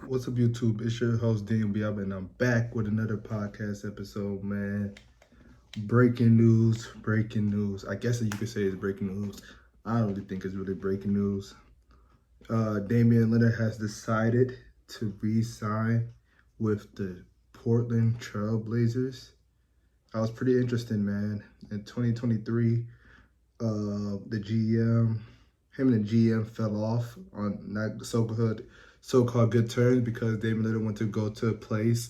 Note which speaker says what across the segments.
Speaker 1: What's up, YouTube? It's your host, Damian, and I'm back with another podcast episode, man. Breaking news. I guess you could say it's breaking news. I don't really think it's really breaking news. Damian Lillard has decided to re-sign with the Portland Trailblazers. That was pretty interesting, man. In 2023, the GM, him and the GM fell off on not so-called good terms because Damian Lillard wanted to go to a place.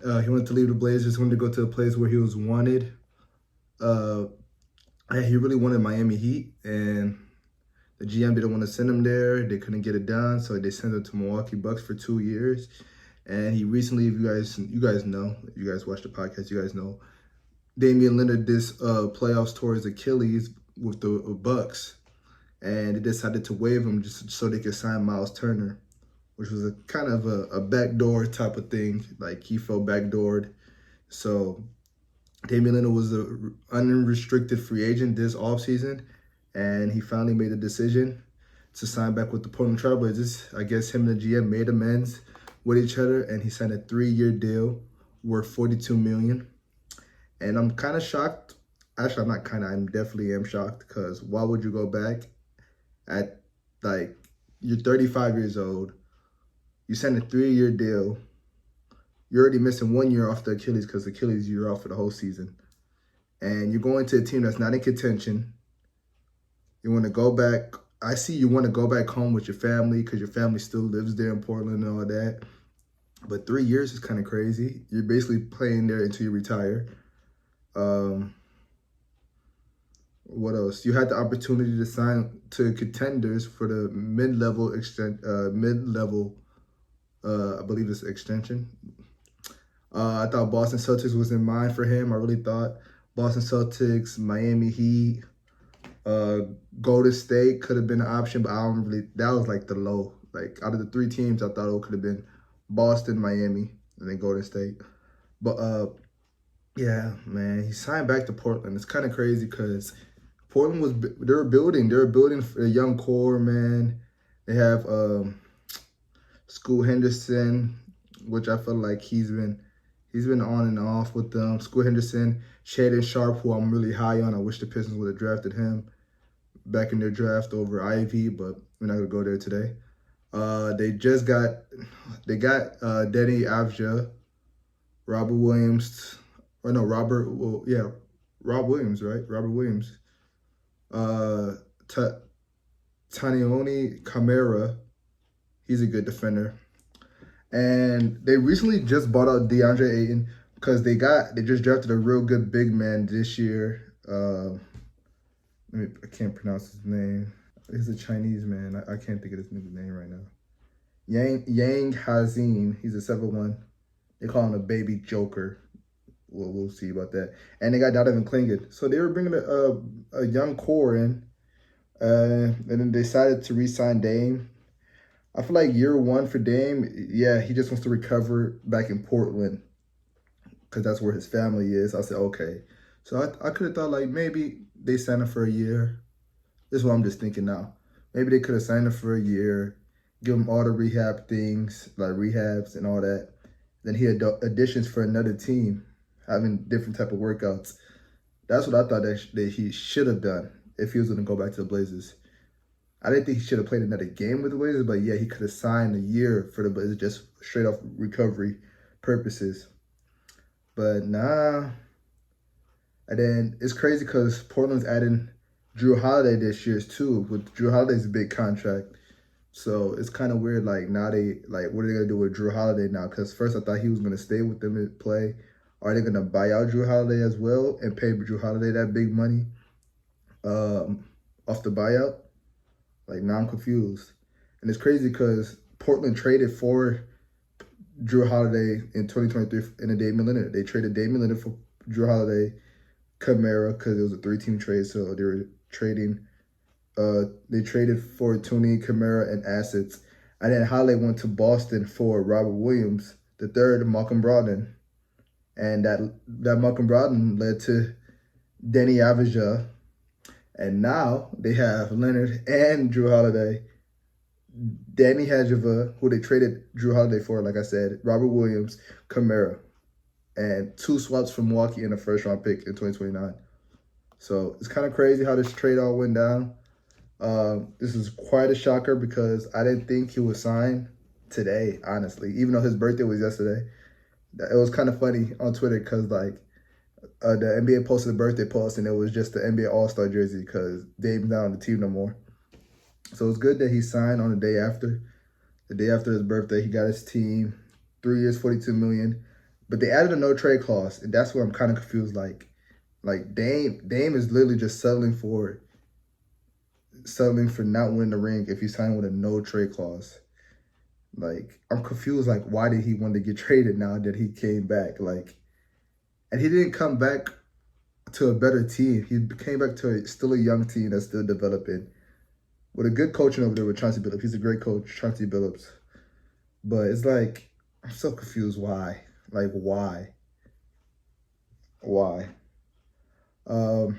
Speaker 1: He wanted to leave the Blazers, wanted to go to a place where he was wanted. He really wanted Miami Heat, and the GM didn't want to send him there. They couldn't get it done, so they sent him to Milwaukee Bucks for 2 years. And he recently, if you guys know, if you guys watch the podcast, you guys know, Damian Lillard this playoffs tore his Achilles with the Bucks, and they decided to waive him just so they could sign Miles Turner, which was a kind of a backdoor type of thing. Like, he felt backdoored. So Damian Lillard was an unrestricted free agent this offseason, and he finally made the decision to sign back with the Portland Trailblazers. I guess him and the GM made amends with each other, and he signed a 3-year deal worth $42 million. And I'm kind of shocked. Actually, I'm not kind of. I definitely am shocked, because why would you go back at, like, you're 35 years old, you signed a 3-year deal, you're already missing 1 year off the Achilles because Achilles you're off for the whole season, and you're going to a team that's not in contention. You want to go back. I see you want to go back home with your family because your family still lives there in Portland and all that. But 3 years is kind of crazy. You're basically playing there until you retire. What else? You had the opportunity to sign to contenders for the mid-level I believe it's extension. I thought Boston Celtics was in mind for him. I really thought Boston Celtics, Miami Heat, Golden State could have been an option, but I don't really. That was like the low. Like, out of the 3 teams, I thought it could have been Boston, Miami, and then Golden State. But yeah, man, he signed back to Portland. It's kind of crazy because Portland they were building a young core, man. They have Scoot Henderson, which I feel like he's been on and off with them. Scoot Henderson, Shaedon Sharpe, who I'm really high on. I wish the Pistons would have drafted him back in their draft over Ivy, but we're not gonna go there today. They got Denny Avdija, Rob Williams, right? Robert Williams. Tanioni Camara, he's a good defender. And they recently just bought out DeAndre Ayton because they just drafted a real good big man this year. I can't pronounce his name. He's a Chinese man. I can't think of his name right now. Yang Hazin. He's a 7'1". They call him a baby joker. We'll see about that. And they got Donovan Clingan. So they were bringing a young core in, and then they decided to re-sign Dame. I feel like year 1 for Dame, yeah, he just wants to recover back in Portland because that's where his family is. I said, okay. So I could have thought, like, maybe they signed him for a year. This is what I'm just thinking now. Maybe they could have signed him for a year, give him all the rehab things, like rehabs and all that. Then he had additions for another team, having different type of workouts. That's what I thought that he should have done if he was going to go back to the Blazers. I didn't think he should have played another game with the Blazers, but yeah, he could have signed a year for the Blazers just straight off recovery purposes. But nah. And then it's crazy because Portland's adding Drew Holiday this year too, with Drew Holiday's big contract. So it's kind of weird. Like, now what are they gonna do with Drew Holiday now? Because first I thought he was gonna stay with them and play. Are they gonna buy out Drew Holiday as well and pay Drew Holiday that big money off the buyout? Like, now I'm confused. And it's crazy because Portland traded for Drew Holiday in 2023 in a Damian Lillard. They traded Damian Lillard for Drew Holiday, Camara, because it was a 3-team trade, so they were trading. They traded for Tony, Camara, and assets. And then Holiday went to Boston for Robert Williams, the third, Malcolm Brogdon. And that Malcolm Brogdon led to Denny Avdija. And now they have Leonard and Drew Holiday. Danny Hadjiva, who they traded Drew Holiday for, like I said, Robert Williams, Kamara, and 2 swaps from Milwaukee in a first-round pick in 2029. So it's kind of crazy how this trade all went down. This is quite a shocker because I didn't think he would sign today, honestly, even though his birthday was yesterday. It was kind of funny on Twitter because, like, the NBA posted a birthday post and it was just the NBA All-Star jersey because Dame's not on the team no more. So it's good that he signed on the day after. The day after his birthday, he got his team, 3 years, $42 million. But they added a no-trade clause, and that's what I'm kind of confused. Like Dame is literally just settling for not winning the ring if he signed with a no-trade clause. Like, I'm confused. Like, why did he want to get traded now that he came back? Like, and he didn't come back to a better team. He came back to still a young team that's still developing. With a good coaching over there with Chauncey Billups. He's a great coach, Chauncey Billups. But it's like, I'm so confused why. Like, why? Why? But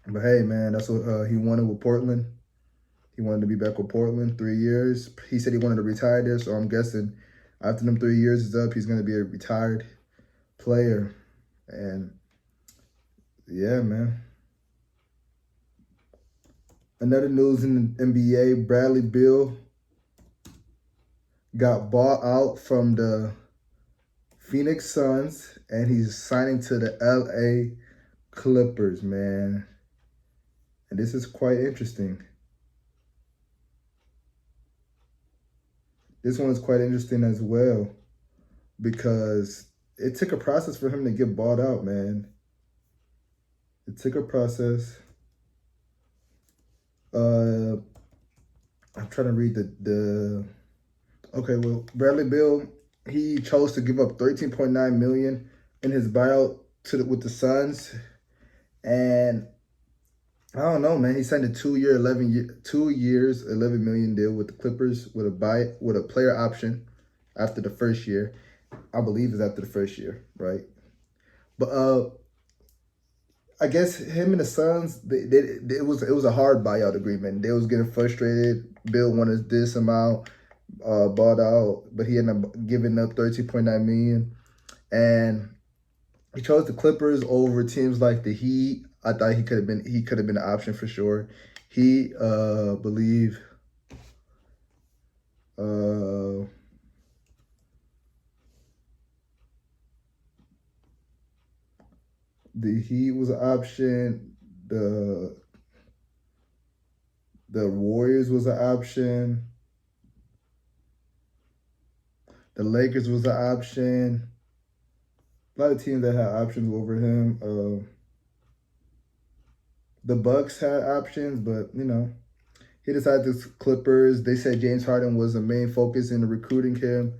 Speaker 1: hey, man, that's what he wanted with Portland. He wanted to be back with Portland, 3 years. He said he wanted to retire there, so I'm guessing after them 3 years is up, he's going to be a retired player. And, yeah, man. Another news in the NBA, Bradley Beal got bought out from the Phoenix Suns, and he's signing to the LA Clippers, man. And this is quite interesting. This one is quite interesting as well because it took a process for him to get bought out, man. It took a process. I'm trying to read okay, well, Bradley Beal, he chose to give up $13.9 million in his buyout with the Suns. And I don't know, man. He signed a 2 years, $11 million deal with the Clippers with a player option after the first year. I believe it's after the first year, right? But I guess him and the Suns, it was a hard buyout agreement. They was getting frustrated. Bill wanted this amount, bought out, but he ended up giving up $13.9 million, and he chose the Clippers over teams like the Heat. I thought he could have been an option for sure. He believe the Heat was an option. The Warriors was an option. The Lakers was an option. A lot of teams that had options over him. The Bucks had options, but, you know, he decided the Clippers. They said James Harden was the main focus in recruiting him.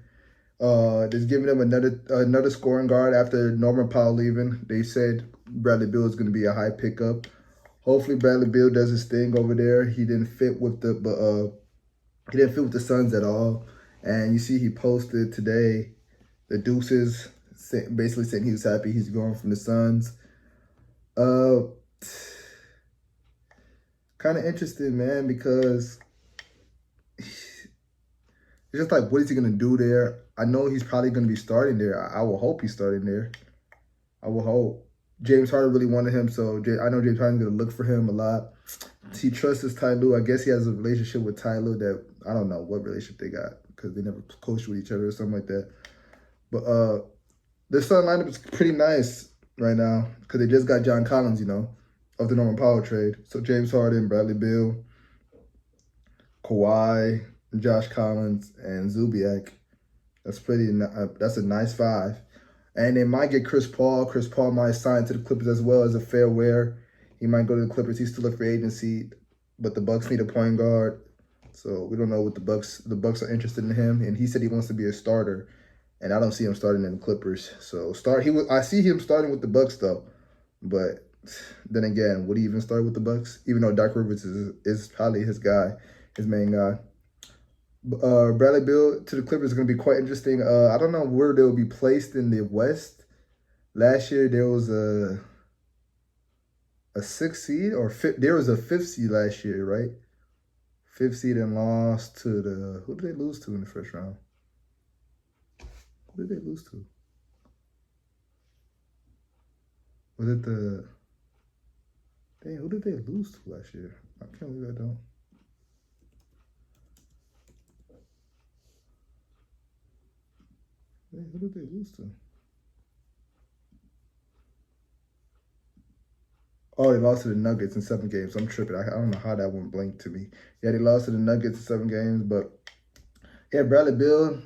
Speaker 1: Just giving him another scoring guard after Norman Powell leaving. They said Bradley Beal is going to be a high pickup. Hopefully Bradley Beal does his thing over there. He didn't fit with the Suns at all. And you see he posted today the deuces, basically saying he was happy he's going from the Suns. Kind of interesting, man, because it's just like, what is he going to do there? I know he's probably going to be starting there. I will hope he's starting there. I will hope. James Harden really wanted him, so I know James Harden's going to look for him a lot. He trusts Ty Lue. I guess he has a relationship with Ty Lue that I don't know what relationship they got because they never coached with each other or something like that. But their starting lineup is pretty nice right now because they just got John Collins, you know, of the Norman Powell trade. So James Harden, Bradley Beal, Kawhi, Josh Collins, and Zubiak. That's a nice five. And they might get Chris Paul. Chris Paul might sign to the Clippers as well as a fair wear. He might go to the Clippers. He's still a free agency, but the Bucks need a point guard. So we don't know what the Bucks are interested in him. And he said he wants to be a starter. And I don't see him starting in the Clippers. So I see him starting with the Bucks though. But then again, would he even start with the Bucks? Even though Doc Rivers is probably his guy, his main guy. Bradley Beal to the Clippers is going to be quite interesting. I don't know where they'll be placed in the West. Last year there was a 6th seed or there was a 5th seed last year, right? 5th seed and lost to the... Who did they lose to in the first round? Who did they lose to? Was it the... Dang, who did they lose to last year? I can't believe I don't. Dang, who did they lose to? Oh, they lost to the Nuggets in 7 games. I'm tripping. I don't know how that went blank to me. Yeah, they lost to the Nuggets in 7 games, but yeah, Bradley Beal,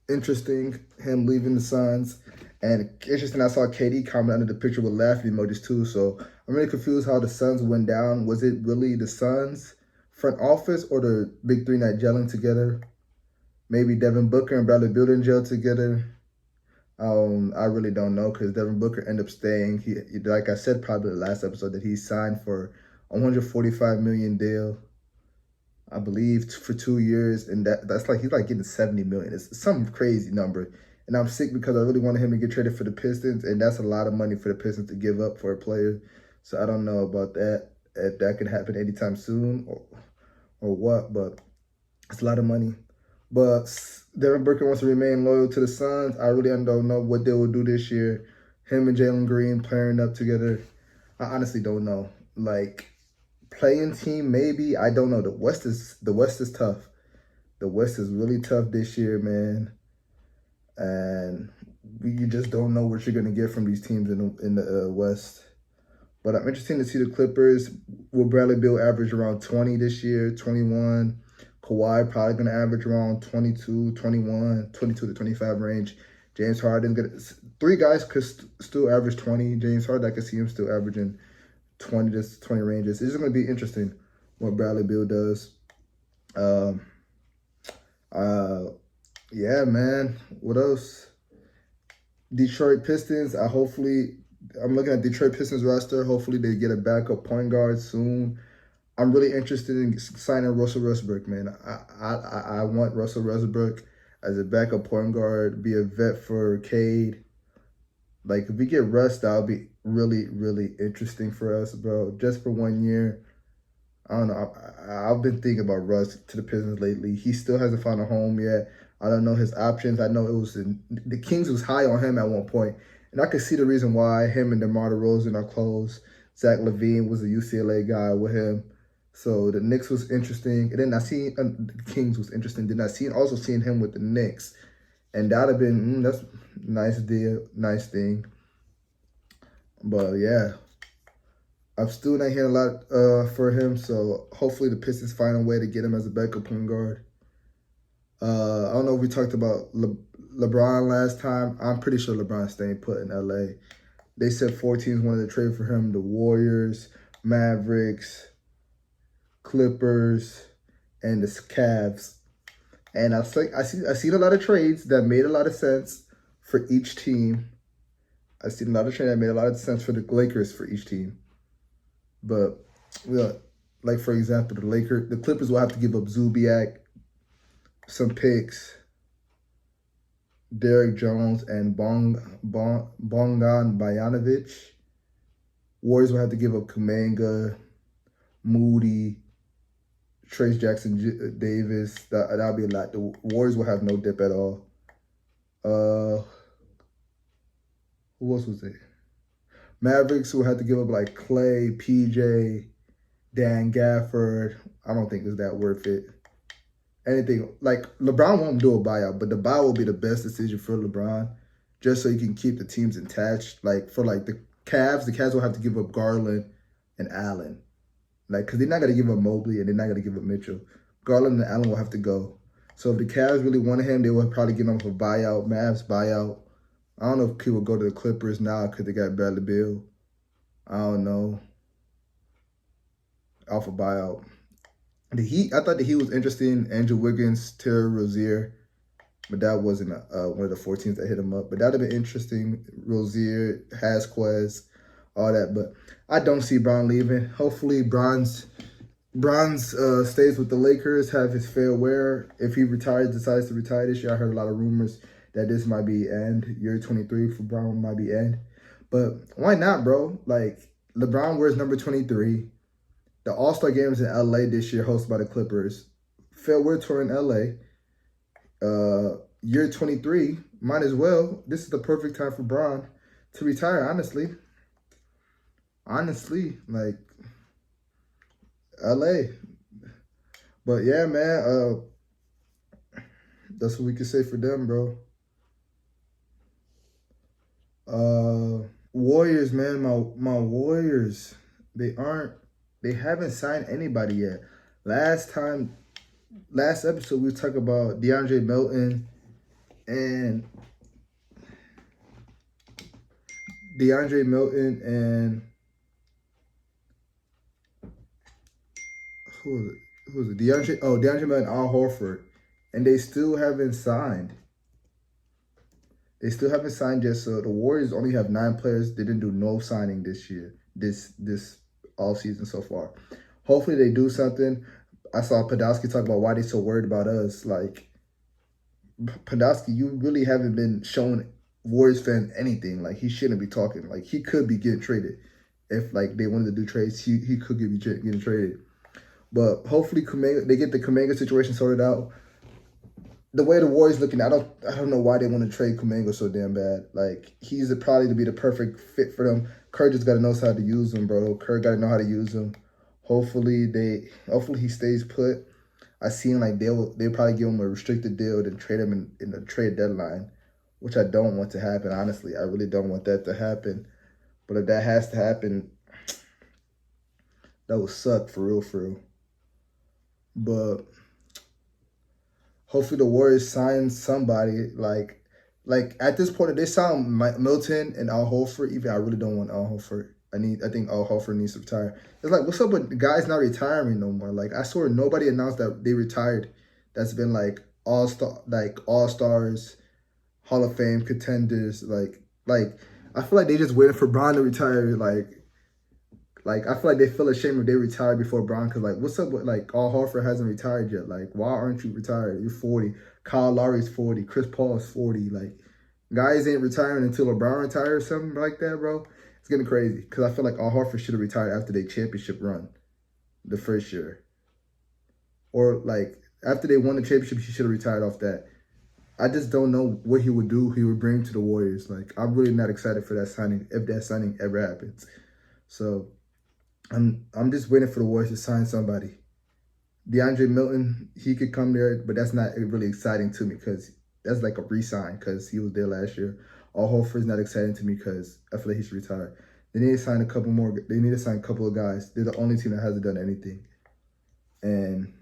Speaker 1: interesting. Him leaving the Suns. And interesting, I saw KD comment under the picture with laughing emojis too. So I'm really confused how the Suns went down. Was it really the Suns front office or the big three not gelling together? Maybe Devin Booker and Bradley Beal didn't gel together. I really don't know because Devin Booker ended up staying. He, like I said, probably the last episode, that he signed for a $145 million deal, I believe, for 2 years, and that's like he's like getting $70 million. It's some crazy number, and I'm sick because I really wanted him to get traded for the Pistons, and that's a lot of money for the Pistons to give up for a player. So I don't know about that, if that could happen anytime soon or what, but it's a lot of money. But Devin Booker wants to remain loyal to the Suns. I really don't know what they will do this year. Him and Jalen Green pairing up together, I honestly don't know. Like, playing team, maybe. I don't know. The West is tough. The West is really tough this year, man. And you just don't know what you're gonna get from these teams in the West. But I'm interested to see the Clippers. Will Bradley Beal average around 20 this year, 21? Kawhi probably going to average around 22, 21, 22 to 25 range. James Harden, 3 guys could still average 20. James Harden, I can see him still averaging 20 to 20 ranges. It's just going to be interesting what Bradley Beal does. Yeah, man. What else? Detroit Pistons. I'm looking at Detroit Pistons roster. Hopefully they get a backup point guard soon. I'm really interested in signing Russell Westbrook, man. I want Russell Westbrook as a backup point guard, be a vet for Cade. Like, if we get Russ, that'll be really, really interesting for us, bro. Just for 1 year. I don't know. I've been thinking about Russ to the Pistons lately. He still hasn't found a home yet. I don't know his options. I know the Kings was high on him at one point, and I could see the reason why. Him and DeMar DeRozan are close. Zach LaVine was a UCLA guy with him. So the Knicks was interesting. And then I seen the Kings was interesting. Then I also seen him with the Knicks. And that would have been, that's a nice deal, nice thing. But yeah, I'm still not hearing a lot for him. So hopefully the Pistons find a way to get him as a backup point guard. I don't know if we talked about LeBron last time. I'm pretty sure LeBron's staying put in LA. They said 4 teams wanted to trade for him. The Warriors, Mavericks, Clippers, and the Cavs. And I seen a lot of trades that made a lot of sense for each team. I seen a lot of trades that made a lot of sense for the Lakers for each team. But, like, for example, the Clippers will have to give up Zubiak, some picks, Derek Jones, and Bogdan Bojanovic. Warriors will have to give up Kuminga, Moody, Trace Jackson Davis. That'll be a lot. The Warriors will have no dip at all. Who else was there? Mavericks will have to give up like Clay, PJ, Dan Gafford. I don't think it's that worth it. Anything like LeBron won't do a buyout, but the buyout will be the best decision for LeBron, just so he can keep the teams attached. Like for like the Cavs will have to give up Garland and Allen. Like, because they're not going to give up Mobley and they're not going to give up Mitchell. Garland and Allen will have to go. So if the Cavs really wanted him, they will probably give him a buyout, Mavs buyout. I don't know if he will go to the Clippers now because they got Bradley Beal. I don't know. Off a buyout. I thought the Heat was interesting. Andrew Wiggins, Terry Rozier. But that wasn't one of the 4 teams that hit him up. But that would have been interesting. Rozier, Hasquez, all that. But I don't see Bron leaving. Hopefully Bron's stays with the Lakers, have his farewell. If he decides to retire this year, I heard a lot of rumors that this might be end. Year 23 for Bron might be end. But why not, bro? Like, LeBron wears number 23. The All-Star Game is in LA this year, hosted by the Clippers. Farewell tour in LA. Year 23, might as well. This is the perfect time for Bron to retire, honestly. Honestly, like, LA. But yeah, man, that's what we can say for them, bro. Warriors, man, my Warriors, they haven't signed anybody yet. Last episode we talked about DeAndre Melton and who was it? DeAndre Melton, Al Horford, and they still haven't signed. They still haven't signed yet. So the Warriors only have 9 players. They didn't do no signing this year, this offseason so far. Hopefully they do something. I saw Podolsky talk about why they're so worried about us. Like, Podolsky, you really haven't been showing Warriors fans anything. Like, he shouldn't be talking. Like, he could be getting traded. If, like, they wanted to do trades, he could be getting traded. But hopefully they get the Kuminga situation sorted out. The way the Warriors looking, I don't know why they want to trade Kuminga so damn bad. Like, he's probably to be the perfect fit for them. Kerr just got to know how to use him, bro. Kerr got to know how to use him. Hopefully he stays put. I seen like they'll probably give him a restricted deal and trade him in the trade deadline, which I don't want to happen. Honestly, I really don't want that to happen. But if that has to happen, that would suck for real. But hopefully the Warriors sign somebody like at this point, if they sign Milton and Al Horford, even I really don't want Al Horford. I think Al Horford needs to retire. It's like, what's up with the guys not retiring no more? Like, I swear nobody announced that they retired. That's been like all-stars, Hall of Fame contenders. Like I feel like they just waiting for Bron to retire. Like I feel like they feel ashamed if they retire before Bron, because like, what's up with like Al Horford hasn't retired yet? Like, why aren't you retired? You're 40. Kyle Lowry's 40. Chris Paul is 40. Like, guys ain't retiring until LeBron retires or something like that, bro. It's getting crazy because I feel like Al Horford should have retired after their championship run, the first year. Or like after they won the championship, he should have retired off that. I just don't know what he would do, he would bring to the Warriors. Like, I'm really not excited for that signing, if that signing ever happens. So I'm just waiting for the Warriors to sign somebody. DeAndre Melton, he could come there, but that's not really exciting to me because that's like a re-sign because he was there last year. Al Horford's not exciting to me because I feel like he should retire. They need to sign a couple more. They need to sign a couple of guys. They're the only team that hasn't done anything. And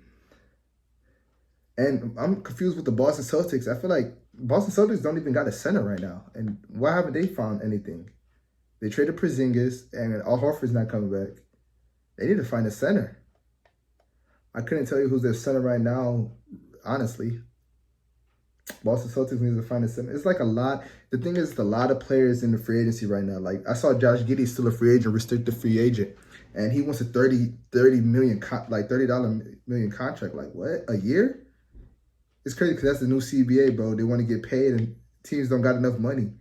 Speaker 1: I'm confused with the Boston Celtics. I feel like Boston Celtics don't even got a center right now. And why haven't they found anything? They traded Porzingis, and Al Horford's not coming back. They need to find a center. I couldn't tell you who's their center right now, honestly. Boston Celtics needs to find a center. It's like a lot. The thing is, a lot of players in the free agency right now. Like, I saw Josh Giddey still a free agent, restricted free agent, and he wants a $30 million contract. Like, what? A year? It's crazy because that's the new CBA, bro. They want to get paid, and teams don't got enough money.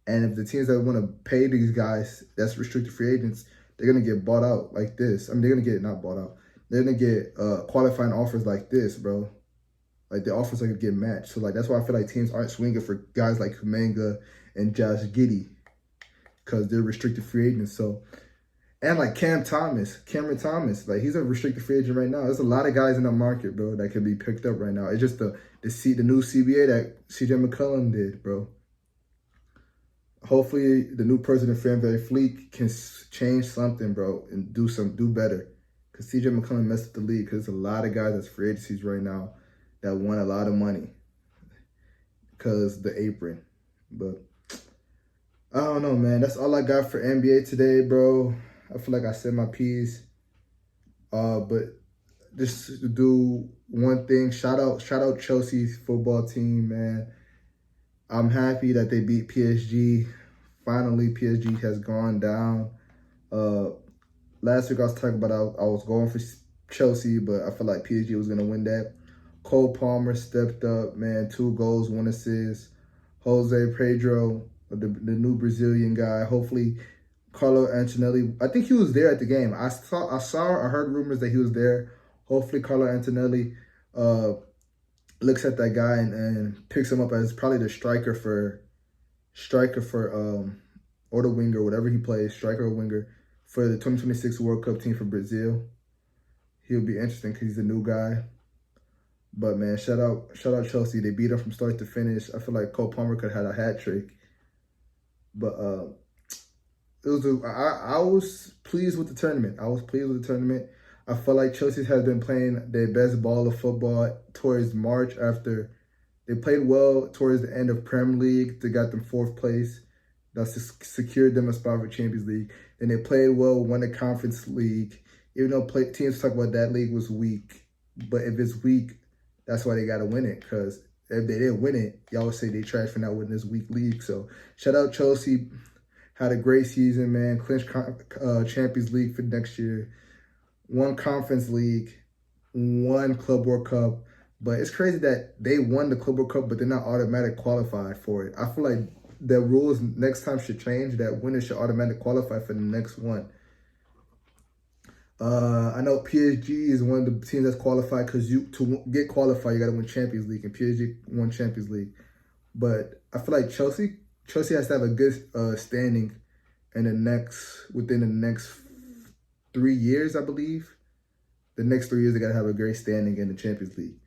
Speaker 1: And if the teams that want to pay these guys, that's restricted free agents, they're gonna get bought out like this. I mean, they're gonna get not bought out. They're gonna get qualifying offers like this, bro. Like, the offers are going to get matched. So, like, that's why I feel like teams aren't swinging for guys like Kuminga and Josh Giddey because they're restricted free agents. So, and like Cameron Thomas, like, he's a restricted free agent right now. There's a lot of guys in the market, bro, that can be picked up right now. It's just the new CBA that CJ McCollum did, bro. Hopefully, the new president, Fran VanVleet, can change something, bro, and do better. Because CJ McCollum messed up the league because there's a lot of guys that's free agencies right now that won a lot of money because the apron. But I don't know, man. That's all I got for NBA today, bro. I feel like I said my piece. But just to do one thing, shout out Chelsea's football team, man. I'm happy that they beat PSG. Finally, PSG has gone down. Last week I was talking about I was going for Chelsea, but I feel like PSG was gonna win that. Cole Palmer stepped up, man. 2 goals, 1 assist. Jose Pedro, the new Brazilian guy. Hopefully Carlo Antonelli. I think he was there at the game. I heard rumors that he was there. Hopefully, Carlo Antonelli looks at that guy and picks him up as probably the striker for or the winger, whatever he plays, striker or winger for the 2026 World Cup team for Brazil. He'll be interesting because he's a new guy. But man, shout out Chelsea. They beat him from start to finish. I feel like Cole Palmer could have had a hat trick. But I was pleased with the tournament. I felt like Chelsea has been playing their best ball of football towards March after they played well towards the end of Premier League. They got them 4th place. That secured them a spot for Champions League. And they played well, won the Conference League. Even though teams talk about that league was weak. But if it's weak, that's why they got to win it. Because if they didn't win it, y'all would say they trash for not winning this weak league. So shout out Chelsea. Had a great season, man. Clinched Champions League for next year. Won Conference League. Won Club World Cup. But it's crazy that they won the Club World Cup, but they're not automatic qualified for it. I feel like the rules next time should change. That winners should automatically qualify for the next one. I know PSG is one of the teams that's qualified because to get qualified, you got to win Champions League, and PSG won Champions League. But I feel like Chelsea has to have a good standing within the next 3 years, I believe. The next 3 years, they got to have a great standing in the Champions League.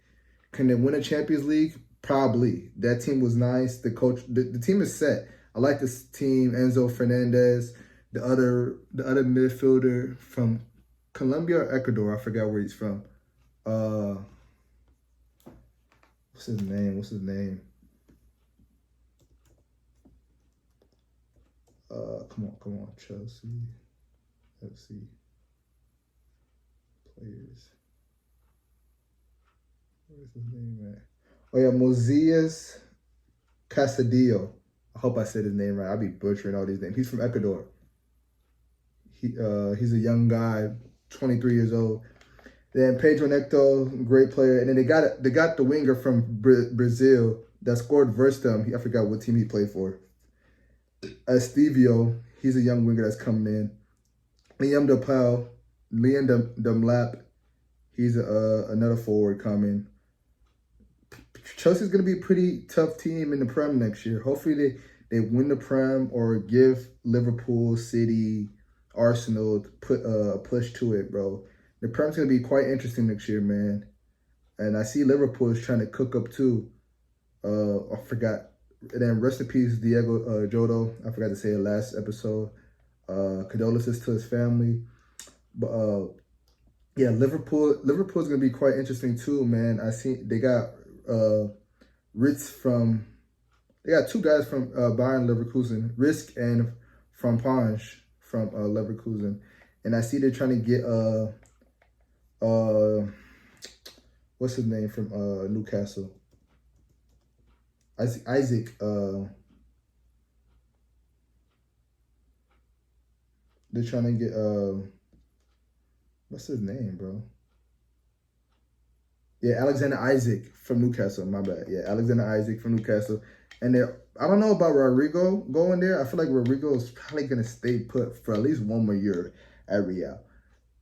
Speaker 1: Can they win a Champions League? Probably. That team was nice. The coach, the team is set. I like this team. Enzo Fernandez, the other midfielder from Colombia or Ecuador. I forgot where he's from. What's his name? Come on, Chelsea. Let's see. Players. Where's his name at? Oh yeah, Mosias Casadillo. I hope I said his name right. I'll be butchering all these names. He's from Ecuador. He's a young guy, 23 years old. Then Pedro Neto, great player. And then they got the winger from Brazil that scored versus them. I forgot what team he played for. Estevio, he's a young winger that's coming in. Liam Demlap, he's another forward coming. Chelsea's going to be a pretty tough team in the Prem next year. Hopefully they win the Prem or give Liverpool, City, Arsenal put a push to it, bro. The Prem's going to be quite interesting next year, man. And I see Liverpool is trying to cook up too. I forgot. And then rest in peace, Diego Jota. I forgot to say it last episode. Condolences to his family. But yeah, Liverpool's going to be quite interesting too, man. I see they got they got 2 guys from Bayern Leverkusen, Risk and Frompange from Leverkusen. And I see they're trying to get what's his name from Newcastle? Isaac they're trying to get what's his name, bro? Yeah, Alexander Isaac from Newcastle. My bad. Yeah, Alexander Isaac from Newcastle. And I don't know about Rodrigo going there. I feel like Rodrigo is probably going to stay put for at least 1 more year at Real.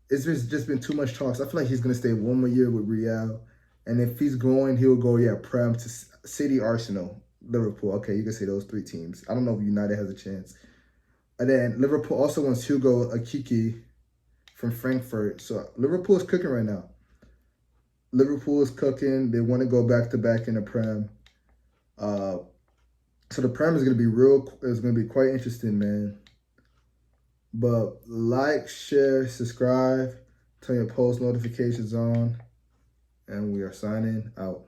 Speaker 1: It's just been too much talks. I feel like he's going to stay 1 more year with Real. And if he's going, he'll go, Prem to City, Arsenal, Liverpool. Okay, you can say those 3 teams. I don't know if United has a chance. And then Liverpool also wants Hugo Akiki from Frankfurt. So Liverpool is cooking right now. Liverpool is cooking. They want to go back-to-back in the Prem. So the Prem is going to be quite interesting, man. But like, share, subscribe, turn your post notifications on, and we are signing out.